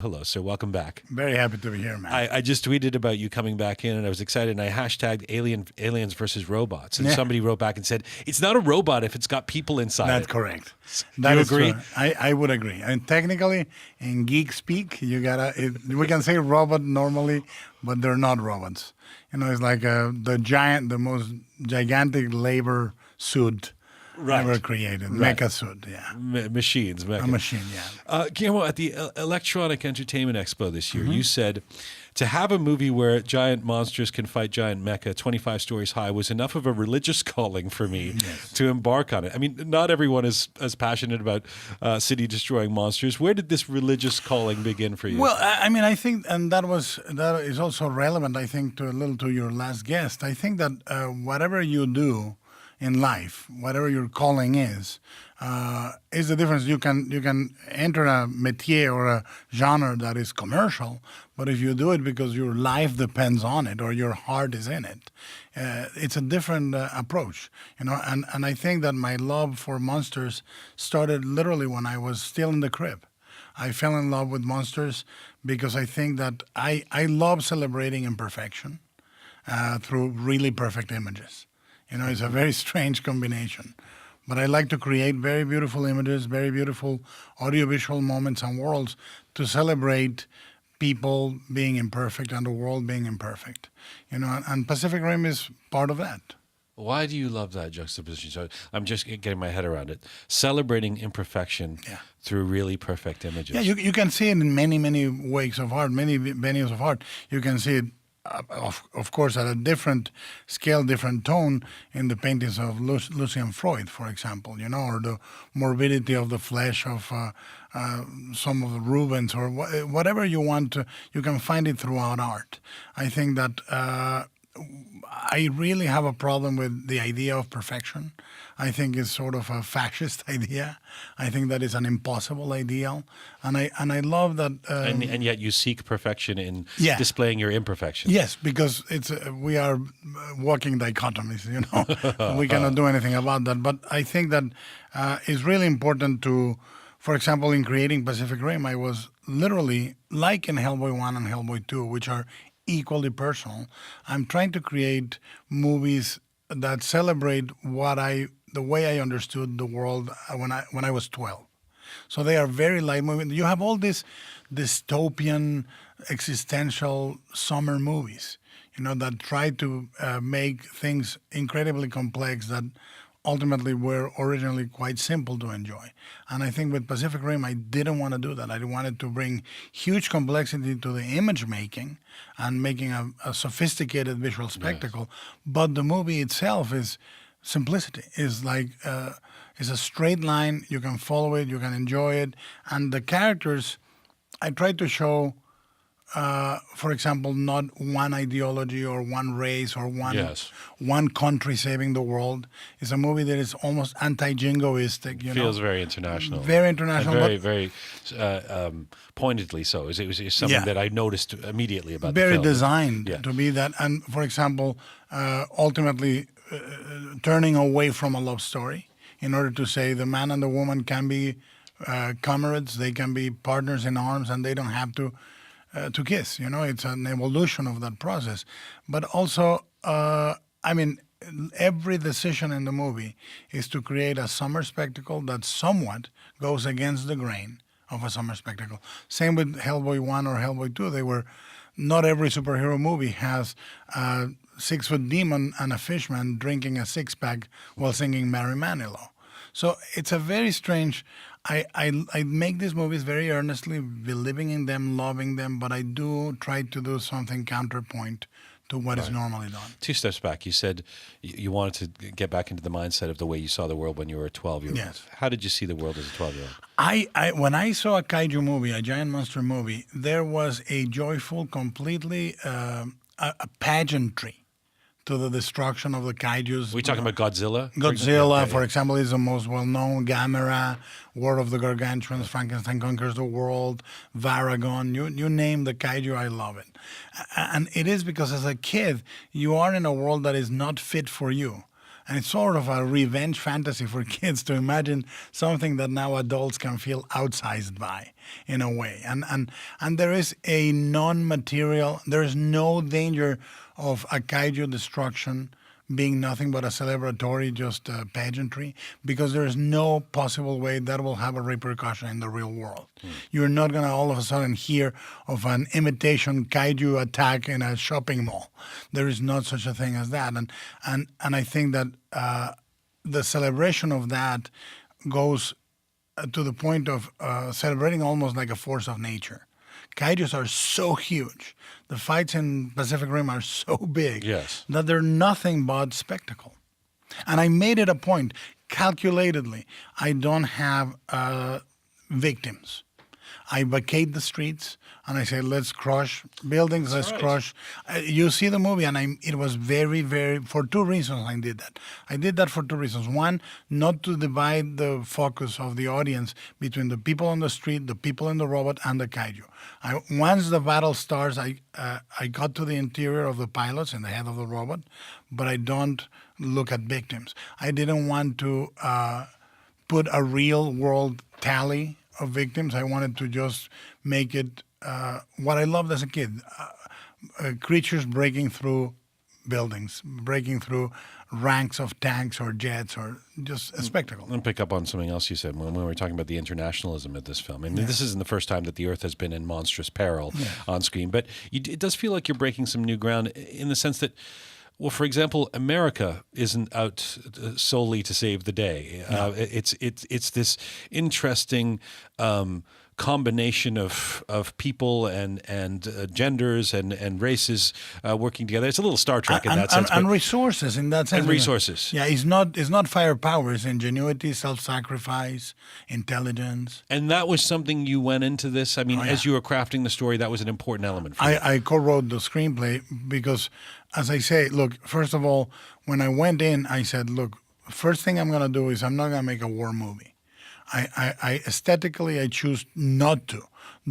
Hello, sir. Welcome back. Very happy to be here, man. I just tweeted about you coming back in, and I was excited, and I hashtagged aliens versus robots. And Yeah. somebody wrote back and said, it's not a robot if it's got people inside That's it. correct. Do That you is agree? true. I would agree. And technically, in geek speak, we can say robot normally, but they're not robots. It's like the most gigantic labor suit ever created. Right. Mecha suit, yeah. Machines. A machine, yeah. Guillermo, at the Electronic Entertainment Expo this year, Mm-hmm. you said to have a movie where giant monsters can fight giant mecha 25 stories high was enough of a religious calling for me to embark on it. I mean, not everyone is as passionate about city-destroying monsters. Where did this religious calling begin for you? Well, I think, and that is also relevant, I think, to your last guest. I think that whatever you do in life, whatever your calling is the difference. You can enter a métier or a genre that is commercial, but if you do it because your life depends on it or your heart is in it, it's a different approach. And I think that my love for monsters started literally when I was still in the crib. I fell in love with monsters because I think that I love celebrating imperfection through really perfect images. It's a very strange combination. But I like to create very beautiful images, very beautiful audiovisual moments and worlds to celebrate people being imperfect and the world being imperfect. And Pacific Rim is part of that. Why do you love that juxtaposition? So I'm just getting my head around it. Celebrating imperfection through really perfect images. Yeah, you can see it in many, many ways of art, many venues of art. You can see it, of course, at a different scale, different tone in the paintings of Lucian Freud, for example, or the morbidity of the flesh of some of the Rubens, or whatever you want to, you can find it throughout art. I think that I really have a problem with the idea of perfection. I think it's sort of a fascist idea. I think that is an impossible ideal, and I love that. And yet you seek perfection in displaying your imperfection. Yes, because we are walking dichotomies. We cannot do anything about that. But I think that it's really important to, for example, in creating Pacific Rim, I was literally like in Hellboy 1 and Hellboy 2, which are equally personal. I'm trying to create movies that celebrate the way I understood the world when I was 12. So they are very light movies. You have all these dystopian, existential summer movies, that try to make things incredibly complex that ultimately were originally quite simple to enjoy. And I think with Pacific Rim, I didn't want to do that. I wanted to bring huge complexity to the image making and making a sophisticated visual spectacle. Yes. But the movie itself is simplicity. It's like it's a straight line. You can follow it. You can enjoy it. And the characters, I tried to show, for example, not one ideology or one race or one country saving the world. It's a movie that is almost anti-jingoistic. Feels very international. Very international. And very pointedly so. It was something that I noticed immediately about the film. Very designed to be that. And, for example, ultimately turning away from a love story in order to say the man and the woman can be comrades, they can be partners in arms, and they don't have to kiss. It's an evolution of that process. But also, every decision in the movie is to create a summer spectacle that somewhat goes against the grain of a summer spectacle. Same with Hellboy 1 or Hellboy 2. Not every superhero movie has a 6-foot demon and a fishman drinking a six-pack while singing Mary Manilow. So it's a very strange. I make these movies very earnestly, believing in them, loving them, but I do try to do something counterpoint to what is normally done. 2 steps back, you said you wanted to get back into the mindset of the way you saw the world when you were a 12-year-old. Yes. How did you see the world as a 12-year-old? When I saw a kaiju movie, a giant monster movie, there was a joyful, completely a pageantry to the destruction of the kaijus. Are we talking about Godzilla? Godzilla, for example, is the most well-known. Gamera, War of the Gargantuans, Frankenstein Conquers the World, Varagon. You name the kaiju, I love it. And it is because as a kid, you are in a world that is not fit for you. And it's sort of a revenge fantasy for kids to imagine something that now adults can feel outsized by, in a way. And there is a non-material, there is no danger of a kaiju destruction being nothing but a celebratory, just pageantry, because there is no possible way that will have a repercussion in the real world. You're not going to all of a sudden hear of an imitation kaiju attack in a shopping mall. There is not such a thing as that. And I think that the celebration of that goes to the point of celebrating almost like a force of nature. Kaijus are so huge. The fights in Pacific Rim are so big that they're nothing but spectacle. And I made it a point, calculatedly, I don't have victims. I vacate the streets and I say, let's crush buildings, let's crush. You see the movie, and it was very, very, for two reasons I did that. I did that for two reasons. One, not to divide the focus of the audience between the people on the street, the people in the robot, and the kaiju. Once the battle starts, I got to the interior of the pilots and the head of the robot, but I don't look at victims. I didn't want to put a real world tally of victims. I wanted to just make it what I loved as a kid, creatures breaking through buildings, breaking through ranks of tanks or jets, or just a spectacle. I'll pick up on something else you said when we were talking about the internationalism of this film. And this isn't the first time that the Earth has been in monstrous peril on screen, but it does feel like you're breaking some new ground in the sense that, well, for example, America isn't out solely to save the day. No. It's this interesting combination of people and genders and races working together. It's a little Star Trek in that sense. And resources in that sense. And resources. Yeah, it's not firepower. It's ingenuity, self-sacrifice, intelligence. And that was something you went into this? I mean, as you were crafting the story, that was an important element for you. I co-wrote the screenplay because, as I say, look, first of all, when I went in, I said, look, first thing I'm going to do is I'm not going to make a war movie. I aesthetically, I choose not to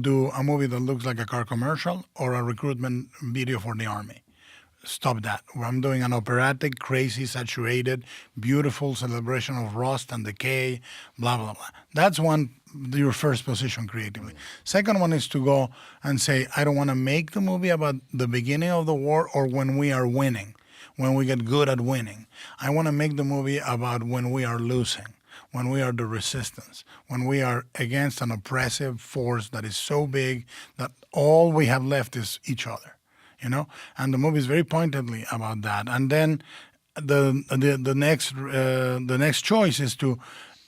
do a movie that looks like a car commercial or a recruitment video for the army. Stop that. I'm doing an operatic, crazy, saturated, beautiful celebration of rust and decay, blah, blah, blah. That's your first position creatively. Second one is to go and say, I don't want to make the movie about the beginning of the war or when we are winning, when we get good at winning. I want to make the movie about when we are losing, when we are the resistance, when we are against an oppressive force that is so big that all we have left is each other, you know? And the movie is very pointedly about that. And then the next choice is to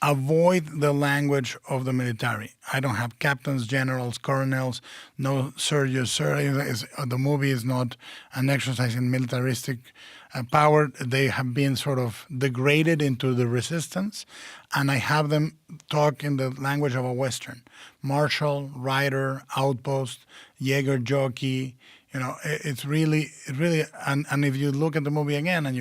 avoid the language of the military. I don't have captains, generals, colonels, no sir, yes, sir. The movie is not an exercise in militaristic power. They have been sort of degraded into the resistance, and I have them talk in the language of a Western. Marshal, rider, outpost, Jaeger jockey. You know, it really, and if you look at the movie again and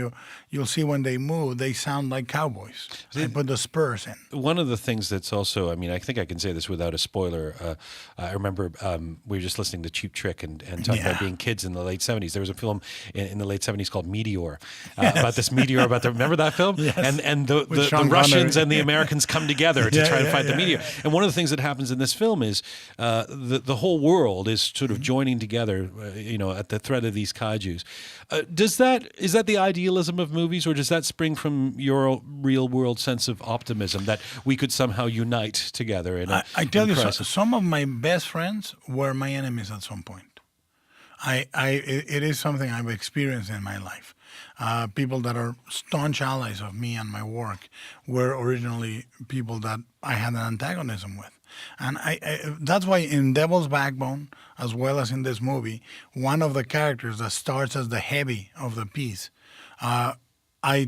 you'll see when they move, they sound like cowboys. They put the spurs in. One of the things that's also, I mean, I think I can say this without a spoiler. I remember we were just listening to Cheap Trick and talking about being kids in the late 70s. There was a film in the late 70s called Meteor, about this meteor, remember that film? Yes. And the Russians and the Americans come together to try and fight the meteor. And one of the things that happens in this film is the whole world is sort of joining together, at the threat of these kaijus. Is that the idealism of movies, or does that spring from your real world sense of optimism that we could somehow unite together? I tell you, some of my best friends were my enemies at some point. It is something I've experienced in my life. People that are staunch allies of me and my work were originally people that I had an antagonism with. And that's why in Devil's Backbone, as well as in this movie, one of the characters that starts as the heavy of the piece, I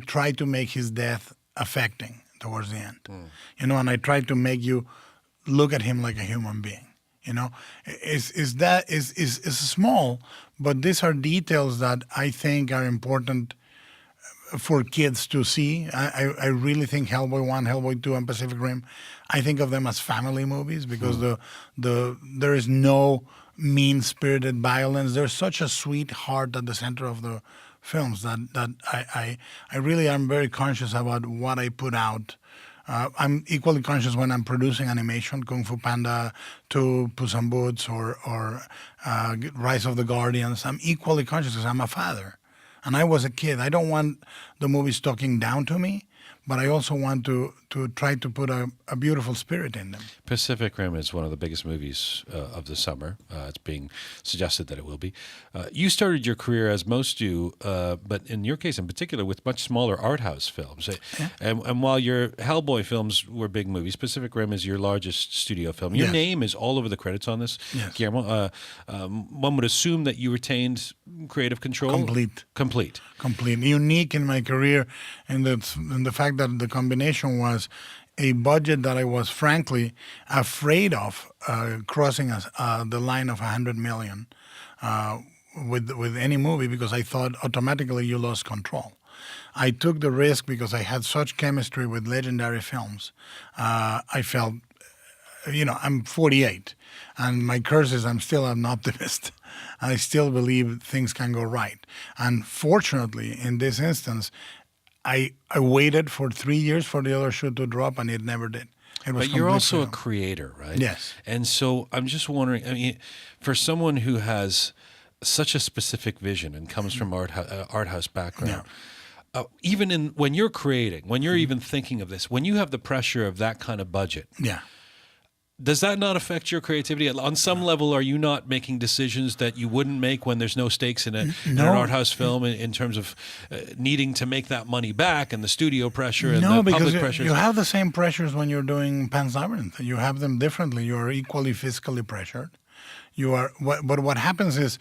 try to make his death affecting towards the end. And I try to make you look at him like a human being. Is small, but these are details that I think are important for kids to see. I really think Hellboy 1, Hellboy 2, and Pacific Rim, I think of them as family movies because there is no mean-spirited violence. There's such a sweet heart at the center of the films that I really am very conscious about what I put out. I'm equally conscious when I'm producing animation, Kung Fu Panda 2, Puss in Boots, or Rise of the Guardians. I'm equally conscious because I'm a father. And I was a kid. I don't want the movies talking down to me, but I also want to try to put a beautiful spirit in them. Pacific Rim is one of the biggest movies of the summer. It's being suggested that it will be. You started your career, as most do, but in your case in particular, with much smaller art house films. Yeah. And while your Hellboy films were big movies, Pacific Rim is your largest studio film. Your Yes. name is all over the credits on this, Yes. Guillermo. One would assume that you retained creative control. Complete. Unique in my career, in the fact that the combination was a budget that I was frankly afraid of crossing the line of 100 million with any movie, because I thought automatically you lost control. I took the risk because I had such chemistry with legendary films. I felt, I'm 48, and my curse is I'm still an optimist. I still believe things can go right. And fortunately, in this instance, I waited for 3 years for the other shoe to drop, and it never did. It was But you're also a completely- creator, right? Yes. And so I'm just wondering, I mean, for someone who has such a specific vision and comes from art house background, even when you're creating, when you're even thinking of this, when you have the pressure of that kind of budget, Yeah. does that not affect your creativity? On some level, are you not making decisions that you wouldn't make when there's no stakes in an art house film in terms of needing to make that money back and the studio pressure and the because public pressures? you have the same pressures when you're doing Pan's Labyrinth. You have them differently. You are equally fiscally pressured. But what happens is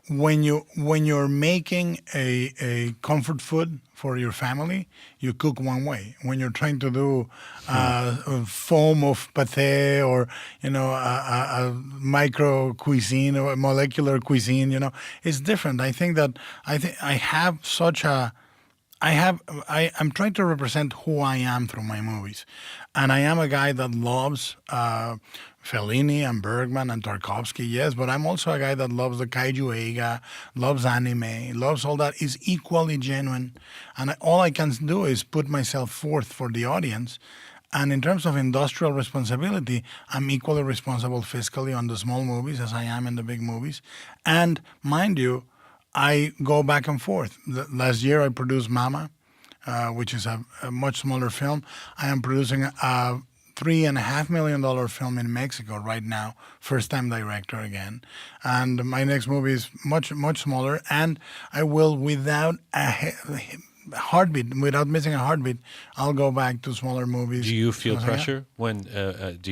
when you're making a comfort food for your family, you cook one way. When you're trying to do a foam of pâté or a micro cuisine or a molecular cuisine, it's different. I think I have such a I'm trying to represent who I am through my movies. And I am a guy that loves Fellini and Bergman and Tarkovsky, yes, but I'm also a guy that loves the kaiju eiga, loves anime, loves all that, is equally genuine. And all I can do is put myself forth for the audience. And in terms of industrial responsibility, I'm equally responsible fiscally on the small movies as I am in the big movies. And mind you, I go back and forth. Last year I produced Mama, which is a much smaller film. I am producing a $3.5 million film in Mexico right now, first-time director again. And my next movie is much, much smaller. And I will, without a heartbeat, without missing a heartbeat, I'll go back to smaller movies. Do you feel pressure when do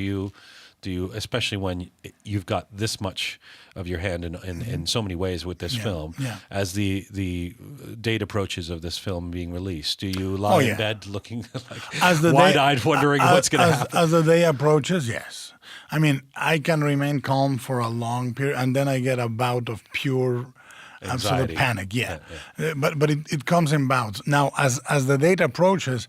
you, especially when you've got this much of your hand in so many ways with this film, as the date approaches of this film being released? Do you lie in bed looking like wide-eyed, wondering what's going to happen? As the day approaches, yes. I mean, I can remain calm for a long period, and then I get a bout of pure Anxiety. absolute panic. But it comes in bouts. Now, as the date approaches,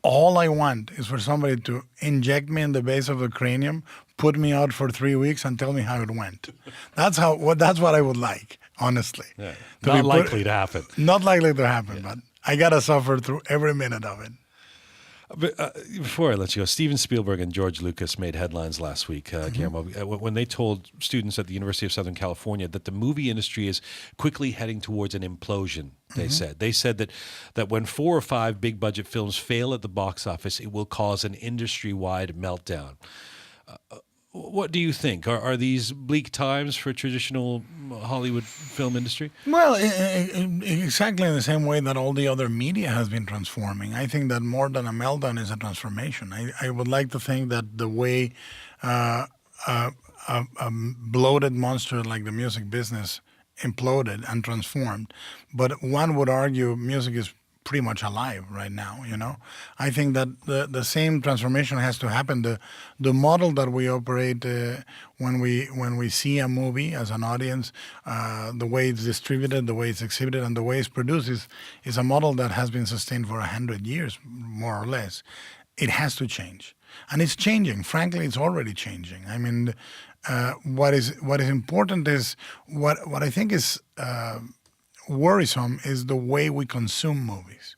all I want is for somebody to inject me in the base of the cranium, put me out for 3 weeks, and tell me how it went. That's what I would like, honestly. Yeah. Not likely to happen. Not likely to happen, but I gotta suffer through every minute of it. But before I let you go, Steven Spielberg and George Lucas made headlines last week, Guillermo, when they told students at the University of Southern California that the movie industry is quickly heading towards an implosion. They said that when 4 or 5 big budget films fail at the box office, it will cause an industry-wide meltdown. What do you think? Are these bleak times for traditional Hollywood film industry? Well, exactly in the same way that all the other media has been transforming. I think that more than a meltdown is a transformation. I would like to think that the way a bloated monster like the music business imploded and transformed, but one would argue music is pretty much alive right now, I think that the same transformation has to happen. The model that we operate when we see a movie as an audience, the way it's distributed, the way it's exhibited, and the way it's produced is a model that has been sustained for 100 years, more or less. It has to change. And it's changing. Frankly, it's already changing. I mean, what is important is what I think is worrisome is the way we consume movies,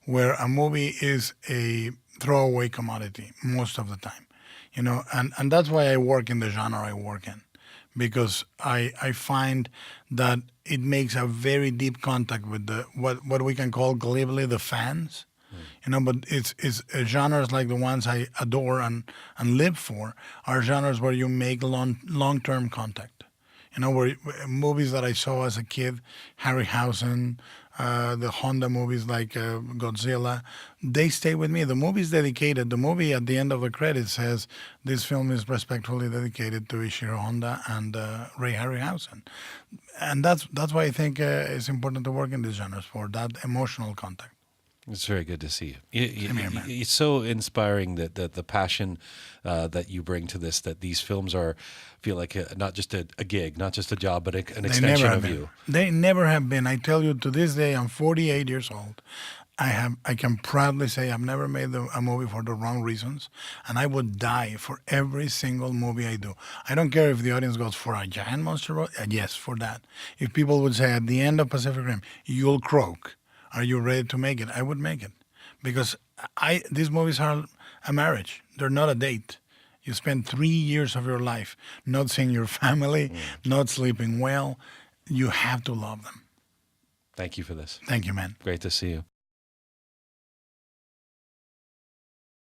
where a movie is a throwaway commodity most of the time, and that's why I work in the genre I work in, because I find that it makes a very deep contact with the what we can call glibly the fans, but it's genres like the ones I adore and live for are genres where you make long-term contact. Where movies that I saw as a kid, Harryhausen, the Honda movies like Godzilla, they stay with me. The movie at the end of the credits says, this film is respectfully dedicated to Ishiro Honda and Ray Harryhausen. And that's why I think it's important to work in these genres, for that emotional contact. It's very good to see you. Same here, man. It's so inspiring that the passion that you bring to this, that these films feel like not just a gig, not just a job, but an extension of you. They never have been. I tell you, to this day, I'm 48 years old. I can proudly say I've never made a movie for the wrong reasons, and I would die for every single movie I do. I don't care if the audience goes for a giant monster. Yes, for that. If people would say at the end of Pacific Rim, you'll croak. Are you ready to make it? I would make it, because these movies are a marriage. They're not a date. You spend 3 years of your life not seeing your family, not sleeping well. You have to love them. Thank you for this. Thank you, man. Great to see you.